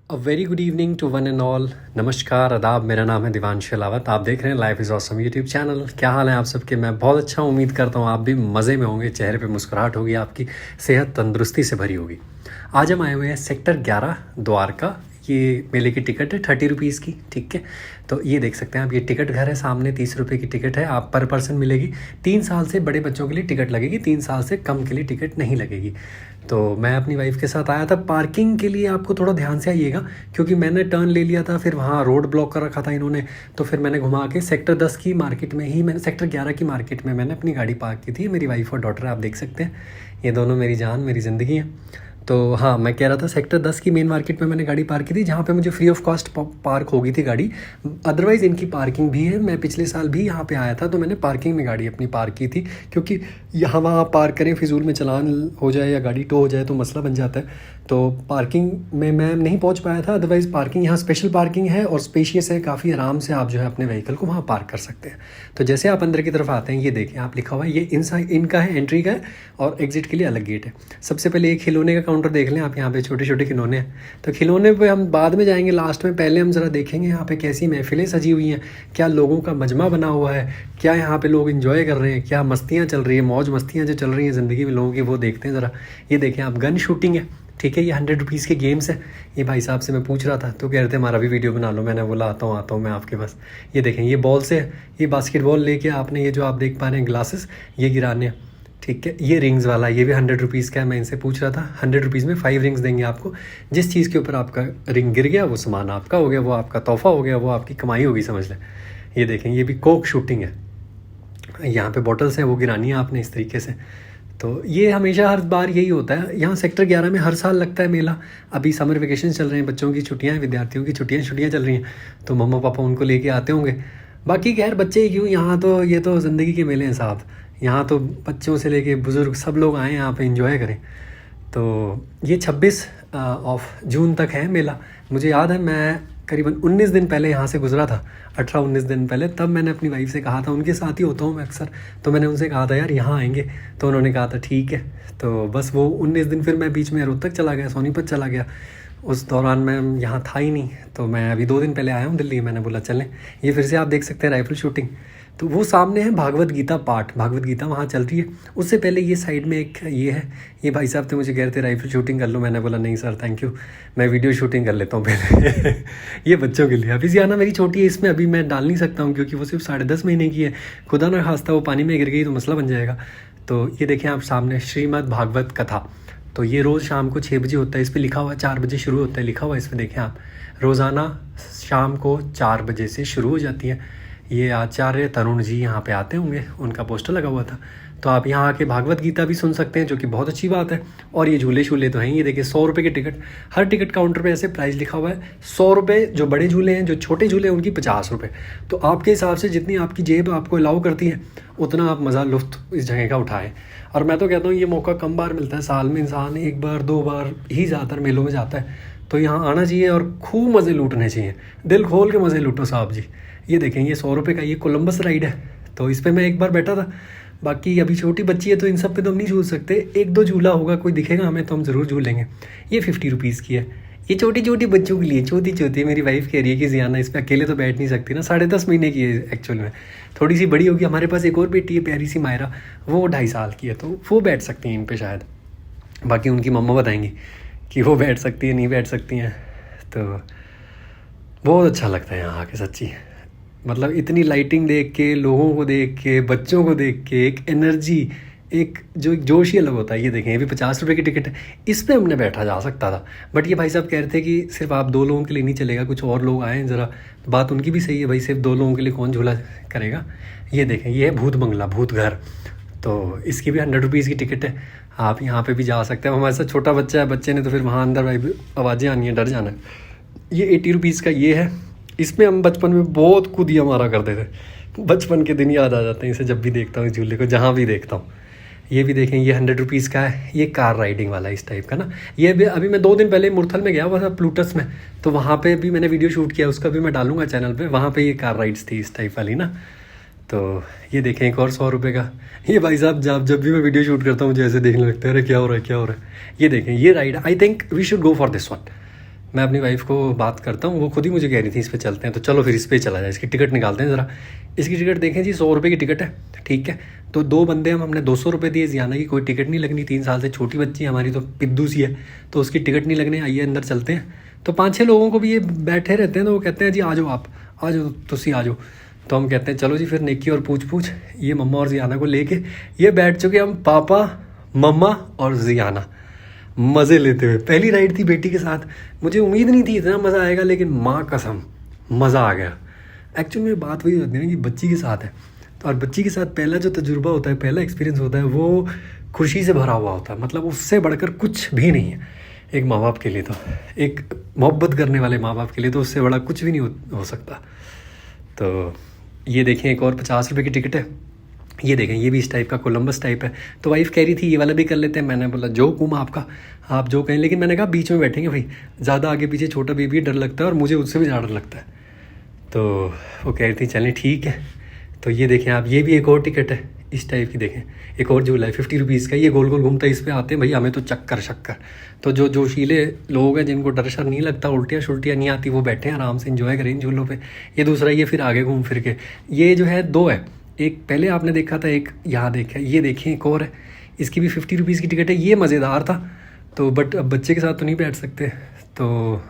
A very good evening to one and all. नमस्कार, आदाब। मेरा नाम है दिवांश शेलावत। आप देख रहे हैं life is awesome YouTube channel. क्या हाल है आप सबके? मैं बहुत अच्छा हूँ। उम्मीद करता हूँ आप भी मज़े में होंगे, चेहरे पे मुस्कुराहट होगी, आपकी सेहत तंदुरुस्ती से भरी होगी। आज हम आए हुए हैं सेक्टर 11 द्वारका। ये मेले की टिकट है 30 रुपीज़ की, ठीक है। तो ये देख सकते हैं आप, ये टिकट घर है सामने। 30 रुपये की टिकट है, आप पर पर्सन मिलेगी। 3 साल से बड़े बच्चों के लिए टिकट लगेगी, 3 साल से कम के लिए टिकट नहीं लगेगी। तो मैं अपनी वाइफ के साथ आया था। पार्किंग के लिए आपको थोड़ा ध्यान से आइएगा, क्योंकि मैंने टर्न ले लिया था, फिर वहाँ रोड ब्लॉक कर रखा था इन्होंने। तो फिर मैंने घुमा के सेक्टर 10 की मार्केट में ही, मैंने सेक्टर 11 की मार्केट में मैंने अपनी गाड़ी पार्क की थी। मेरी वाइफ और डॉटर आप देख सकते हैं, ये दोनों मेरी जान, मेरी ज़िंदगी है। तो हाँ, मैं कह रहा था सेक्टर 10 की मेन मार्केट में मैंने गाड़ी पार्क की थी, जहाँ पे मुझे फ्री ऑफ कॉस्ट पार्क हो गई थी गाड़ी। अदरवाइज़ इनकी पार्किंग भी है। मैं पिछले साल भी यहाँ पे आया था, तो मैंने पार्किंग में गाड़ी अपनी पार्क की थी, क्योंकि यहाँ वहाँ पार्क करें, फिजूल में चलान हो जाए या गाड़ी टो हो जाए तो मसला बन जाता है। तो पार्किंग में मैं नहीं पहुँच पाया था। अदरवाइज़ पार्किंग यहाँ स्पेशल पार्किंग है और स्पेशियस है, काफ़ी आराम से आप जो है अपने व्हीकल को वहाँ पार्क कर सकते हैं। तो जैसे आप अंदर की तरफ आते हैं, ये देखें आप, लिखा हुआ है ये इनका है, एंट्री का है, और एग्जिट के लिए अलग गेट है। सबसे पहले एक खिलौने का काउंटर देख लें आप, यहाँ पे छोटे छोटे खिलौने हैं। तो खिलौने पे हम बाद में जाएंगे, लास्ट में। पहले हम ज़रा देखेंगे यहाँ पे कैसी महफिलें सजी हुई हैं, क्या लोगों का मजमा बना हुआ है, क्या यहाँ पे लोग इन्जॉय कर रहे हैं, क्या मस्तियाँ चल रही है, मौज मस्तियाँ जो चल रही हैं ज़िंदगी में लोगों की, वो देखते हैं ज़रा। ये देखें आप, गन शूटिंग है, ठीक है। ये 100 रुपीज़ के गेम्स है। ये भाई साहब से मैं पूछ रहा था, तो कह रहे थे हमारा भी वीडियो बना लो। मैंने बोला आता हूँ मैं आपके पास। ये देखें, ये बॉल से, ये बास्केटबॉल लेके आपने, ये जो आप देख पा रहे हैं ग्लासेस, ये गिराने हैं, ठीक है। ये रिंग्स वाला, ये भी 100 रुपीज़ का है। मैं इनसे पूछ रहा था, 100 रुपीज़ में 5 रिंग्स देंगे आपको। जिस चीज़ के ऊपर आपका रिंग गिर गया, वो सामान आपका हो गया, वो आपका तोहफा हो गया, वो आपकी कमाई होगी, समझ लें। ये देखें, ये भी कोक शूटिंग है। यहाँ पे बॉटल्स हैं, वो गिरानी है आपने इस तरीके से। तो ये हमेशा हर बार यही होता है। यहाँ सेक्टर 11 में हर साल लगता है मेला। अभी समर वेकेशन चल रहे हैं, बच्चों की छुट्टियाँ हैं, विद्यार्थियों की छुट्टियाँ चल रही हैं, तो मम्मा पापा उनको लेके आते होंगे। बाकी खैर बच्चे ही क्यों, यहाँ तो ये तो ज़िंदगी के मेले हैं साहब। यहाँ तो बच्चों से लेके बुज़ुर्ग सब लोग आए यहाँ पे एंजॉय करें। तो ये 26 ऑफ जून तक है मेला। मुझे याद है, मैं करीबन 19 दिन पहले यहाँ से गुजरा था, 18-19 दिन पहले। तब मैंने अपनी वाइफ से कहा था, उनके साथ ही होता हूँ मैं अक्सर, तो मैंने उनसे कहा था यार यहाँ आएंगे, तो उन्होंने कहा था ठीक है। तो बस वो 19 दिन, फिर मैं बीच में रोहतक चला गया, सोनीपत चला गया। उस दौरान मैं यहाँ था ही नहीं। तो मैं अभी 2 दिन पहले आया हूँ दिल्ली। मैंने बोला चलें। ये फिर से आप देख सकते हैं राइफल शूटिंग। तो वो सामने है भागवत गीता पाठ, भागवत गीता वहाँ चल रही है। उससे पहले ये साइड में एक ये है, ये भाई साहब थे, मुझे कह रहे थे राइफल शूटिंग कर लो। मैंने बोला नहीं सर थैंक यू, मैं वीडियो शूटिंग कर लेता हूँ पहले। ये बच्चों के लिए। अभी जियाना मेरी छोटी है, इसमें अभी मैं डाल नहीं सकता हूँ, क्योंकि वो सिर्फ 10.5 महीने की है। खुदा ना खास्ता वो पानी में गिर गई तो मसला बन जाएगा। तो ये देखें आप सामने, श्रीमद् भागवत कथा। तो ये रोज़ शाम को 6 बजे होता है। इस पर लिखा हुआ है 4 बजे शुरू होता है, लिखा हुआ है इस पर देखें आप। रोज़ाना शाम को 4 बजे से शुरू हो जाती है। ये आचार्य तरुण जी यहाँ पे आते होंगे, उनका पोस्टर लगा हुआ था। तो आप यहाँ आके भागवत गीता भी सुन सकते हैं, जो कि बहुत अच्छी बात है। और ये झूले शूले तो हैं। ये देखिए 100 रुपये के टिकट, हर टिकट काउंटर पे ऐसे प्राइस लिखा हुआ है। 100 रुपये जो बड़े झूले हैं, जो छोटे झूले हैं उनकी 50 रुपये। तो आपके हिसाब से जितनी आपकी जेब आपको अलाउ करती है, उतना आप मज़ा लुत्फ़ इस जगह का उठाएँ। और मैं तो कहता हूँ ये मौका कम बार मिलता है, साल में इंसान 1 बार 2 बार ही ज़्यादातर मेलों में जाता है। तो यहाँ आना चाहिए और खूब मज़े लूटने चाहिए, दिल खोल के मज़े लूटो साहब जी। ये देखें, ये 100 रुपये का ये कोलंबस राइड है। तो इस पर मैं एक बार बैठा था। बाकी अभी छोटी बच्ची है, तो इन सब पे तो हम नहीं झूल सकते। 1-2 झूला होगा, कोई दिखेगा हमें तो हम ज़रूर झूलेंगे। ये 50 रुपीज़ की है। ये छोटी छोटी बच्चों के लिए, छोटी मेरी वाइफ कह रही है कि जियाना इस पर अकेले तो बैठ नहीं सकती ना। 10.5 महीने की है एक्चुअल में, थोड़ी सी बड़ी होगी। हमारे पास एक और बेटी है प्यारी सी मायरा, वो 2.5 साल की है, तो वो बैठ सकती हैं इन पर शायद। बाकी उनकी मम्मा बताएंगी कि वो बैठ सकती है नहीं बैठ सकती हैं। तो बहुत अच्छा लगता है यहाँ आके सच्ची। मतलब इतनी लाइटिंग देख के, लोगों को देख के, बच्चों को देख के, एक एनर्जी, एक जो एक जोश ही अलग होता है। ये देखें, ये भी 50 रुपये की टिकट है। इस पर हमने बैठा जा सकता था, बट ये भाई साहब कह रहे थे कि सिर्फ आप 2 लोगों के लिए नहीं चलेगा, कुछ और लोग आए ज़रा। बात उनकी भी सही है भाई, सिर्फ 2 लोगों के लिए कौन झूला करेगा। ये देखें, ये है भूत बंगला, भूत घर। तो इसकी भी 100 रुपीज़ की टिकट है। आप यहाँ पे भी जा सकते हैं। हमारे साथ छोटा बच्चा है, बच्चे ने तो फिर वहाँ अंदर भाई आवाज़ें आनी है, डर जाना है। ये 80 रुपीज़ का ये है। इसमें हम बचपन में बहुत कूदिया मारा करते थे। बचपन के दिन याद आ जाते हैं इसे जब भी देखता हूँ, झूले को जहाँ भी देखता हूँ। ये भी देखें, ये 100 रुपीज़ का है। ये कार राइडिंग वाला इस टाइप का ना। ये भी अभी मैं 2 दिन पहले मुरथल में गया हुआ था, प्लूटस में, तो वहाँ पे भी मैंने वीडियो शूट किया, उसका भी मैं डालूंगा चैनल पे। वहाँ पे ये कार राइड्स थी इस टाइप वाली ना। तो ये देखें, एक और 100 रुपये का। ये भाई साहब जब भी मैं वीडियो शूट करता हूँ मुझे ऐसे देखने लगता है, अरे क्या हो रहा है क्या हो रहा है। ये देखें, ये ride, I think we should go for this one. मैं अपनी वाइफ को बात करता हूँ, वो खुद ही मुझे कह रही थी इस पे चलते हैं, तो चलो फिर इस पे चला जाए। इसकी टिकट निकालते हैं ज़रा। इसकी टिकट देखें जी, 100 रुपये की टिकट है, ठीक है। तो 2 बंदे हमने 200 रुपये दिए। जियाना की कोई टिकट नहीं लगनी, 3 साल से छोटी बच्ची है हमारी, तो पिद्दू सी है, तो उसकी टिकट नहीं लगनी। आइए अंदर चलते हैं। तो 5-6 लोगों को भी ये बैठे रहते हैं, तो वो कहते हैं जी आ जाओ, आप आ जाओ, तुसी आ जाओ। तो हम कहते हैं चलो जी, फिर नेकी और पूछ ये मम्मा और जियाना को लेके ये बैठ चुके हम, पापा मम्मा और जियाना, मज़े लेते हुए। पहली राइड थी बेटी के साथ, मुझे उम्मीद नहीं थी इतना मज़ा आएगा, लेकिन माँ कसम मज़ा आ गया। एक्चुअली में बात वही होती है ना कि बच्ची के साथ है, तो और बच्ची के साथ पहला जो तजुर्बा होता है, पहला एक्सपीरियंस होता है, वो खुशी से भरा हुआ होता है। मतलब उससे बढ़कर कुछ भी नहीं है एक माँ बाप के लिए। तो एक मोहब्बत करने वाले माँ बाप के लिए तो उससे बड़ा कुछ भी नहीं हो सकता। तो ये देखें, एक और 50 रुपये की टिकट है। ये देखें, ये भी इस टाइप का कोलंबस टाइप है। तो वाइफ कह रही थी ये वाला भी कर लेते हैं। मैंने बोला जो हुकुम आपका, आप जो कहें। लेकिन मैंने कहा बीच में बैठेंगे भाई, ज़्यादा आगे पीछे छोटा बेबी डर लगता है, और मुझे उससे भी ज़्यादा डर लगता है। तो वो कह रही थी चलें ठीक है। तो ये देखें आप, ये भी एक और टिकट है इस टाइप की। देखें, एक और झूला है 50 रुपीज़ का, ये गोल गोल घूमता है, इस पर आते हैं भाई हमें तो चक्कर शक्कर। तो जो जोशीले लोग हैं, जिनको डर शर नहीं लगता, उल्टियाँ शुल्टियाँ नहीं आती, वो बैठे हैं आराम से इंजॉय करें इन झूलों पे। ये दूसरा, ये फिर आगे घूम फिर के, ये जो है 2 है। एक पहले आपने देखा था, एक यहाँ देखा, ये देखें एक और है, इसकी भी 50 रुपीज़ की टिकट है। ये मज़ेदार था, तो बट अब बच्चे के साथ तो नहीं बैठ सकते। तो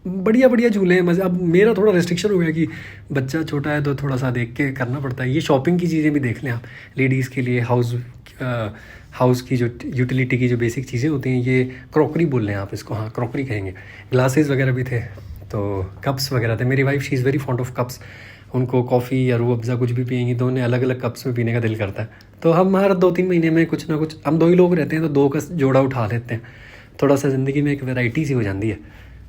बढ़िया बढ़िया झूले हैं, मज़े। अब मेरा थोड़ा रिस्ट्रिक्शन हो गया कि बच्चा छोटा है, तो थोड़ा सा देख के करना पड़ता है। ये शॉपिंग की चीज़ें भी देख लें आप, लेडीज़ के लिए हाउस की जो यूटिलिटी की जो बेसिक चीज़ें होती हैं, ये क्रॉकरी बोल लें आप इसको, हाँ क्रॉकरी कहेंगे। ग्लासेस वगैरह भी थे, तो कप्स वगैरह थे। मेरी wife she is very fond of cups. उनको कॉफ़ी या रूह अफ़ज़ा कुछ भी पिएंगी तो उन्हें अलग अलग कप्स में पीने का दिल करता है। तो हम हर 2-3 महीने में कुछ ना कुछ, हम 2 ही लोग रहते हैं, तो 2 का जोड़ा उठा लेते हैं। थोड़ा सा ज़िंदगी में एक वैरायटी सी हो जाती है।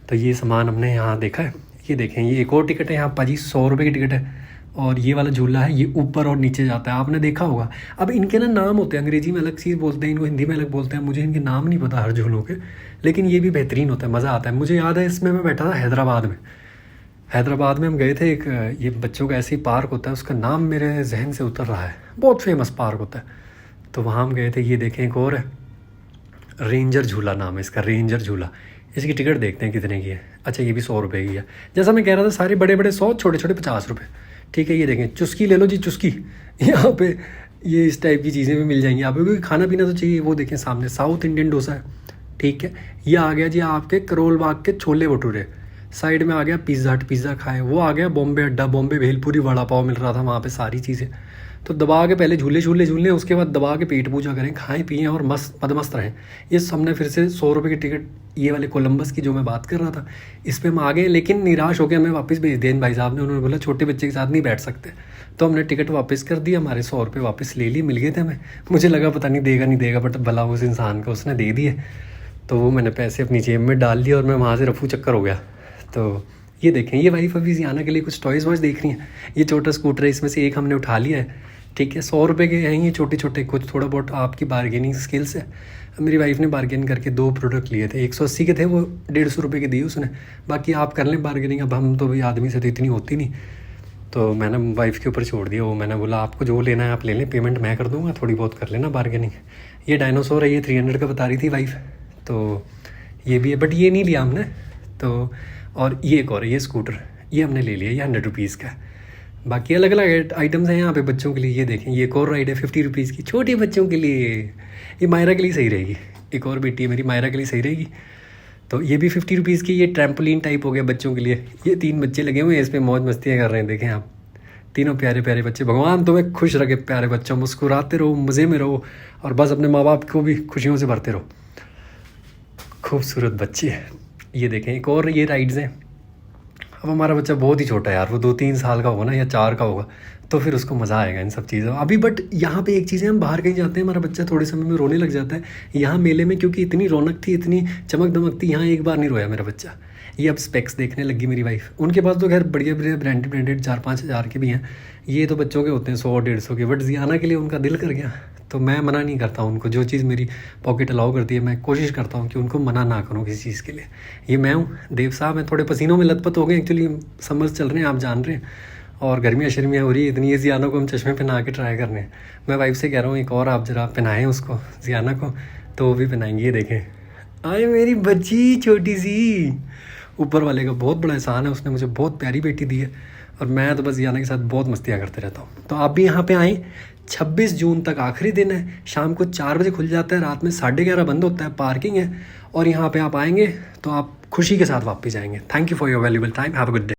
तो ये सामान हमने यहाँ देखा है। ये देखें, ये एक और टिकट है यहाँ पाजी, 100 रुपये की टिकट है। और ये वाला झूला है, ये ऊपर और नीचे जाता है, आपने देखा होगा। अब इनके ना नाम होते हैं, अंग्रेजी में अलग चीज़ बोलते हैं, इनको हिंदी में अलग बोलते हैं, मुझे इनके नाम नहीं पता हर झूलों के। लेकिन ये भी बेहतरीन होता है, मज़ा आता है। मुझे याद है इसमें मैं बैठा था हैदराबाद में हम गए थे। एक ये बच्चों का ऐसे ही पार्क होता है, उसका नाम मेरे जहन से उतर रहा है, बहुत फेमस पार्क होता है। तो वहाँ हम गए थे। ये देखें एक और है, रेंजर झूला नाम है इसका, रेंजर झूला। इसकी टिकट देखते हैं कितने की है। अच्छा, ये भी 100 रुपये की है। जैसा मैं कह रहा था, सारे बड़े बड़े 100, छोटे छोटे 50 रुपये, ठीक है। ये देखें, चुस्की ले लो जी, चुस्की। यहाँ पे ये इस टाइप की चीज़ें भी मिल जाएंगी आपको, क्योंकि खाना पीना तो चाहिए। वो देखें सामने साउथ इंडियन डोसा है, ठीक है। ये आ गया जी आपके करोल बाग के छोले भटूरे। साइड में आ गया पिज़्ज़ा हट, पिज़्ज़ा खाएँ। वो आ गया बॉम्बे अड्डा, बॉम्बे भेलपुरी वड़ा पाव मिल रहा था वहाँ पे, सारी चीज़ें। तो दबा के पहले झूले झूले, उसके बाद दबा के पेट पूजा करें, खाएं पिएँ और मस्त मदमस्त रहें। ये हमने फिर से 100 रुपये की टिकट, ये वाले कोलंबस की जो मैं बात कर रहा था, इस पर हम आ गए। लेकिन निराश होकर हमें वापस भेज दिया भाई साहब ने। उन्होंने बोला छोटे बच्चे के साथ नहीं बैठ सकते। तो हमने टिकट वापस कर दी, हमारे 100 रुपये वापस ले लिए, मिल गए थे हमें। मुझे लगा पता नहीं देगा नहीं देगा, बट भला उस इंसान को उसने दे दिए। तो वो मैंने पैसे अपनी जेब में डाल लिए और मैं वहाँ से रफू चक्कर हो गया। तो ये देखें, ये वाइफ अभी आने के लिए कुछ टॉयज़ वॉयज़ देख रही हैं। ये छोटा स्कूटर है, इसमें से एक हमने उठा लिया है, ठीक है। 100 रुपये के हैं ये छोटे छोटे। कुछ थोड़ा बहुत आपकी बार्गेनिंग स्किल्स है। मेरी वाइफ ने बार्गेन करके 2 प्रोडक्ट लिए थे, 180 के थे, वो 150 रुपये के दिए उसने। बाकी आप कर लें बार्गेनिंग, अब हम तो भाई आदमी से तो इतनी होती नहीं। तो मैंने वाइफ के ऊपर छोड़ दिया वो। मैंने बोला आपको जो लेना है आप ले लें, पेमेंट मैं कर दूँगा, थोड़ी बहुत कर लेना बार्गेनिंग। ये डायनासोर है, ये 300 का बता रही थी वाइफ। तो ये भी है, बट ये नहीं लिया हमने। तो और ये एक और है, ये स्कूटर, ये हमने ले लिया, ये 100 रुपीज़ का है। बाकी अलग अलग आइटम्स हैं यहाँ पे बच्चों के लिए। ये देखें, ये एक और राइड है 50 रुपीज़ की, छोटे बच्चों के लिए। ये मायरा के लिए सही रहेगी, एक और बेटी है मेरी, मायरा के लिए सही रहेगी। तो ये भी 50 रुपीज़ की। ये ट्रैम्पोलिन टाइप हो गया बच्चों के लिए। ये 3 बच्चे लगे हुए हैं इस पर, मौज मस्तियाँ कर रहे हैं, देखें आप। तीनों प्यारे प्यारे बच्चे, भगवान तुम्हें खुश रखे प्यारे बच्चों, मुस्कुराते रहो, मज़े में रहो, और बस अपने माँ बाप को भी खुशियों से भरते रहो। खूबसूरत बच्चे। ये देखें एक और ये राइड्स हैं। अब हमारा बच्चा बहुत ही छोटा है यार, वो 2-3 साल का होगा ना, या 4 का होगा, तो फिर उसको मज़ा आएगा इन सब चीज़ों अभी। बट यहाँ पे एक चीज़ है, हम बाहर कहीं जाते हैं, हमारा बच्चा थोड़े समय में रोने लग जाता है। यहाँ मेले में क्योंकि इतनी रौनक थी, इतनी चमक दमक थी, यहाँ एक बार नहीं रोया मेरा बच्चा। ये अब स्पेक्स देखने लगी मेरी वाइफ। उनके पास तो खैर बढ़िया बढ़िया ब्रांडेड 4-5 हज़ार के भी हैं। ये तो बच्चों के होते हैं 100-150 के। बट जियाना के लिए उनका दिल कर गया, तो मैं मना नहीं करता उनको। जो चीज़ मेरी पॉकेट अलाउ करती है, मैं कोशिश करता हूँ कि उनको मना ना करूँ किसी चीज़ के लिए। ये मैं हूँ, देव साहब हैं, थोड़े पसीनों में लथपथ हो गए। एक्चुअली समर्स चल रहे हैं, आप जान रहे हैं, और गर्मियाँ शर्मियाँ हो रही है इतनी। ये जियाना को हम चश्मे पहना के ट्राई कर रहे हैं। मैं वाइफ से कह रहा हूँ एक और आप ज़रा पहनाएँ उसको, जियाना को, तो वो भी पहनाएंगे। ये देखें आए मेरी बच्ची छोटी सी। ऊपर वाले का बहुत बड़ा एहसान है, उसने मुझे बहुत प्यारी बेटी दी है और मैं तो बस याना के साथ बहुत मस्तियाँ करते रहता हूँ। तो आप भी यहाँ पे आएँ। 26 जून तक आखिरी दिन है, शाम को 4 बजे खुल जाता है, रात में 11:30 बंद होता है, पार्किंग है और यहाँ पे आप आएंगे तो आप खुशी के साथ वापस जाएंगे। Thank you for your valuable time, have a good day.